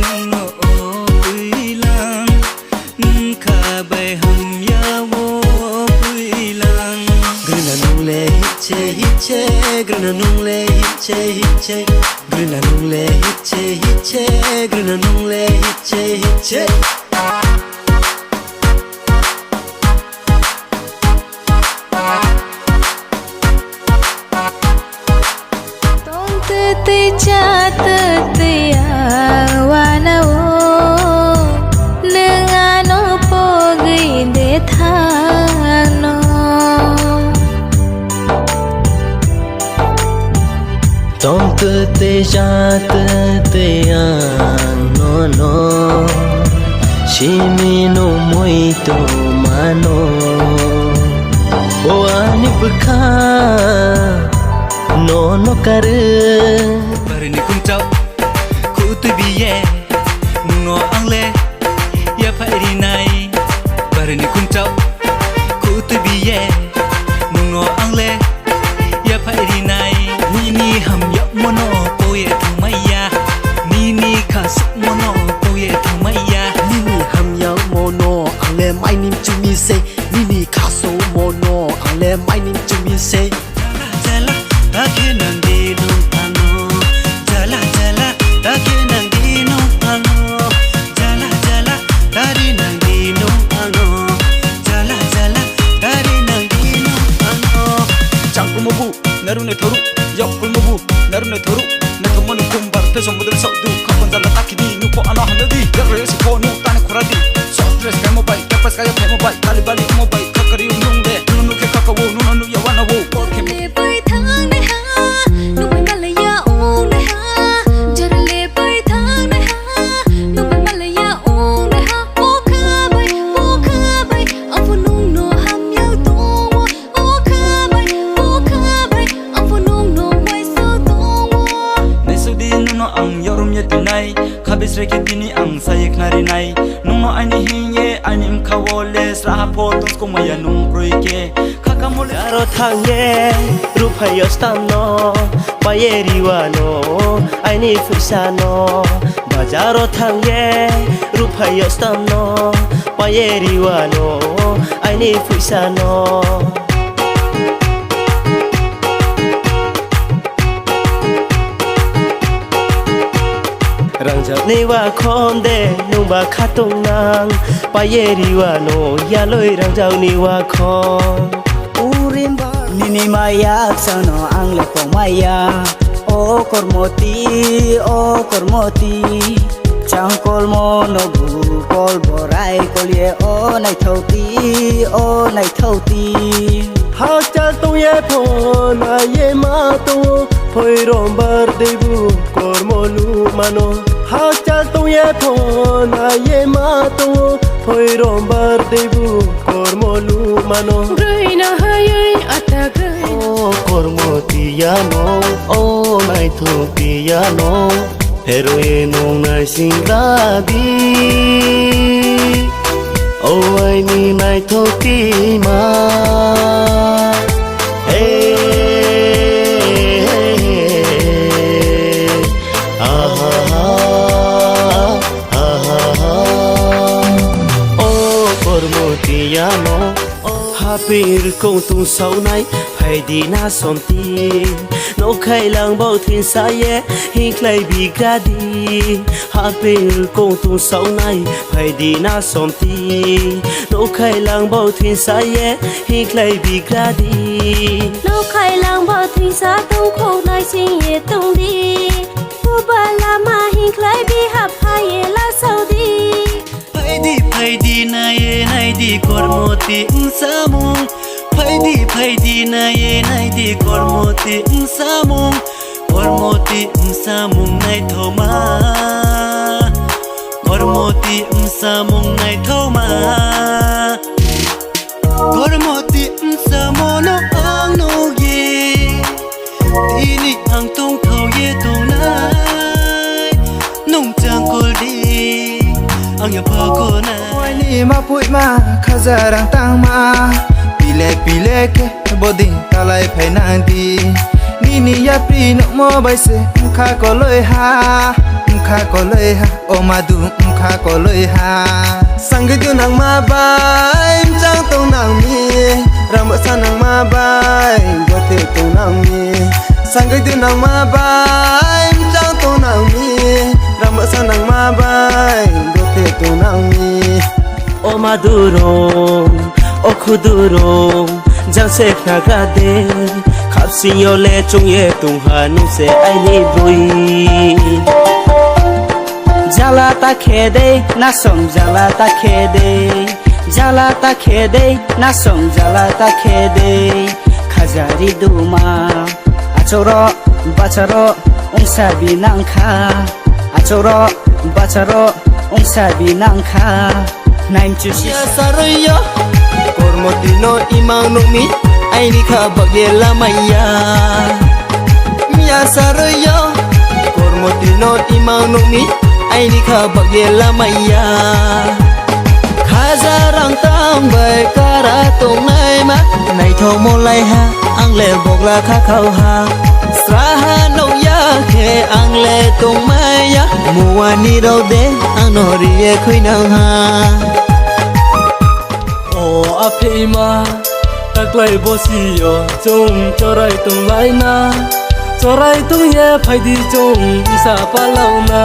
nung no pui lang kha bay hum ya wo pui lang grina nung le hiche grina nung le hiche grina nung le hiche grina nung le hiche te chat te awana o nengano pogi de thano tom te chat te no no shimi no muito mano o ani bukha no kare barini kunchau ku tu biye no angle ya phairi nai barini kunchau ku tu biye no angle ya phairi nai ni ham ya mono poye thumaya ni khas mono poye thumaya ni ham ya mono angle mai nim chumi se ni khaso mono angle mai nim chumi se Take nang di nung ano, jala jala. Take nang di nung ano, jala jala. Dari nang di nung ano, jala jala. Dari nang di nung ano. Jangkul mobu, narune thoru, yakul mobu, narune thoru. Nakamanu kumbar te samudra saudu, kapan jala taki di nupo ana hanadi. Yarre si ko nu tane kuradi. Soft dress kaya mobai, kapas kaya kaya mobai, kali bali mobai, kakari unung de, nunu ke kakawo, nunu ya wana wo. Khabis reke dini ang sayek nari nai nung ani hinye anim khawole sra photos ko maya nung proike khakamole aro thangye rupayo stano bayeri wano ani fusano bazaro thangye rupayo stano bayeri wano ani fusano rangjak ni wa khonde nung ba khatung nang bayeri wa no ya loi rangjak ni wa khon urimba nini maya sano angle ko maya o kormoti changkol mono bu kol borai kolye o nai thauti ha chal tu ye phon ye ma tu phoi rom bar debu kormolu mano ha chal tu ye phon ye ma tu phoi rom bar debu kormolu mano grina hayai ataga o kormoti ya no o nai thopi ya no heroe no nai singradi o ai ni nai thopi ma Hapir kong tung sau nay phải đi na som ti no khai lang bao thiên sa ye hin klai bi gradi Hapir kong tung sau nay phải đi na som ti no khai lang bao thiên sa ye hin klai bi gradi no khai lang bao thiên sa tung khâu nay xin ye tung đi u ba la ma hin klai bi hap hai ye la sau đi Phai di na ye di kormoti samung phai di na ye di kormoti samung nai thoma kormoti samung nai thoma kormoti samono ang no ye tini ang tong thau ye tu nai nong chang kol di ang ya pa ko na Ni ma pui ma khazarang tang ma pilek boding talai phai nang di ni ya pri no mo bai se kha ko loi ha khá có lời ha ô mà du khá có lời ha sang cái điều nàng ma bay chẳng tông nàng mi ram bớt sang nàng ma bay có thể tông nàng mi sang cái điều nàng ma bay chẳng tông nàng mi ram bớt sang nàng ma bay có thể tông nàng mi ô maduro ô khuduro giang se na gade khắp sinh yo le chung ye tung hà nu se ai ni bui jala ta khede na som jala ta khede jala ta khede na som jala ta khede khajari duma achoro bacharo ongsa binang kha achoro bacharo ongsa binang kha naim chu ya saroyo kormotino imang numi ai ni kha bagye la maya mia saroyo kormotino imang numi ai ni kha bagye la maya khaza rang tam bai kara tong nai ma nai tho mo lai ha ang le bok la kha khau ha straha no ya khe ang le tong maya muani ro de ang no ri ye khui nang ha ô ape ma tak lai bosi yo chung chorai tung lai na chorai tung ye phai di chung isa pa lau na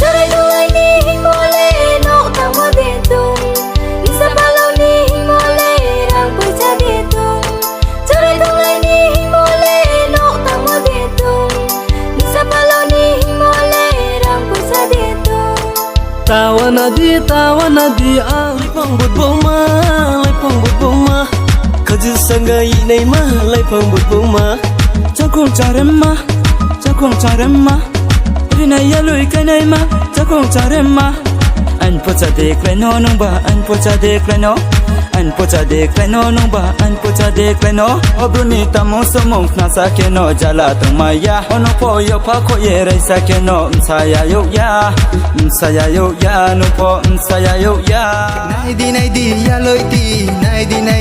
chorai tung lai ni hing mo le no ta mo de tung isa pa lau ni hing mo le rang pui cha de tung chorai tung lai ni hing mo le no ta mo de tung isa pa lau ni hing mo le rang pui cha de tung tawana di a lai phong bút bông ma khaju sanga i nei ma lai phong bút bông ma cha khong cha rem ma ri na ya lui kai nei ma cha khong cha rem ma an po cha de klai no nong ba an po cha de klai no an po cha de klai no nong ba an po cha de klai no obruni ta mo so mong na sa ke no jala tong ma ya ono po yo pha kho ye rai sa ke no sa ya yo ya no po sa ya yo ya này đi ya lôi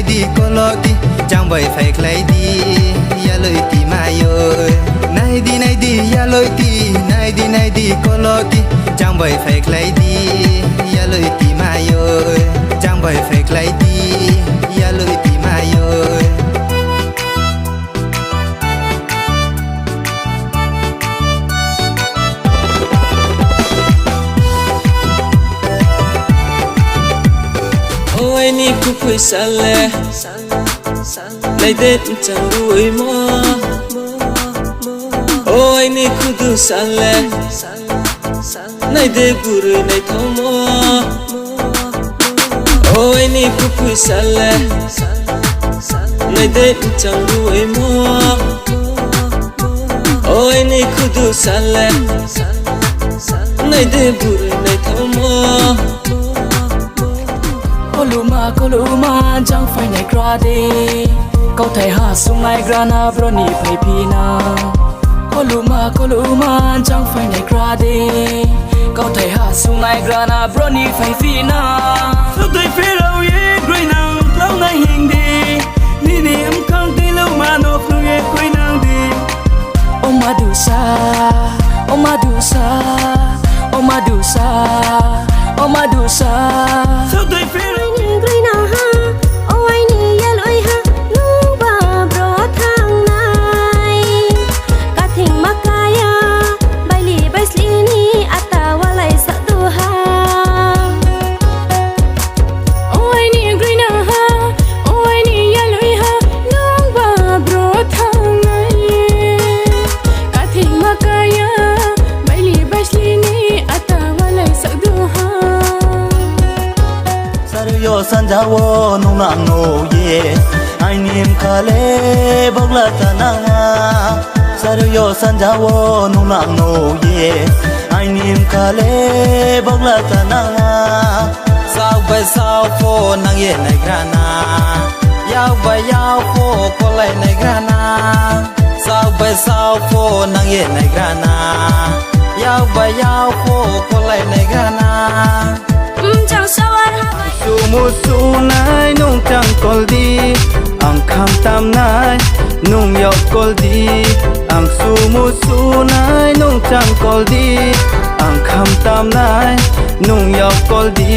đi cô lôi đi chẳng bởi phải lấy đi ya lôi đi mà ơi này đi ya lôi đi cô lôi đi chẳng bởi phải lấy đi ya lôi đi mà ơi chẳng bởi phải lấy đi ya lôi đi mà ơi ôi ni ku phui sale lai de chẳng đuổi mơ ôi ni ku du sale lai de buru nei thau mơ ôi ni ku phui sale lai de chẳng đuổi mơ ôi ni ku du sale lai de buru nei thau mơ Koluma chẳng phải này gra đi câu thầy hạ sung ai grana broni phải pina Koluma chẳng phải này gra đi câu thầy hạ sung ai grana broni phải pina sao tôi phải lâu ye quay nàng lâu nay hình đi ni em không tin lâu mà nộp lâu ye quay nàng đi Omadusa sao tôi phải Green ha, oh I need yellow ha, no ba bro thang nai. Kathing makaya, baili baislini ata walai sa tu ha. Oh I need green ha, oh I need yellow ha, no ba bro thang nai. Kathing makaya, baili baislini ata walai sa tu ha. yo sanja wo nong nang no ye ai nim khale bok la ta na saru yo sanja wo nong nang no ye ai nim khale bok la ta na sao bay sao phô nang ye nai grana yao bay yao phô ko lai nai grana sao bay sao phô nang ye nai grana yao bay yao phô ko lai nai grana Chẳng sao anh Sumusu nai nung chang koldi ang kham tam nai nung yok koldi ang sumusu nai จังกอลดีอ่างคำตามนายนุ่งยอกกอลดี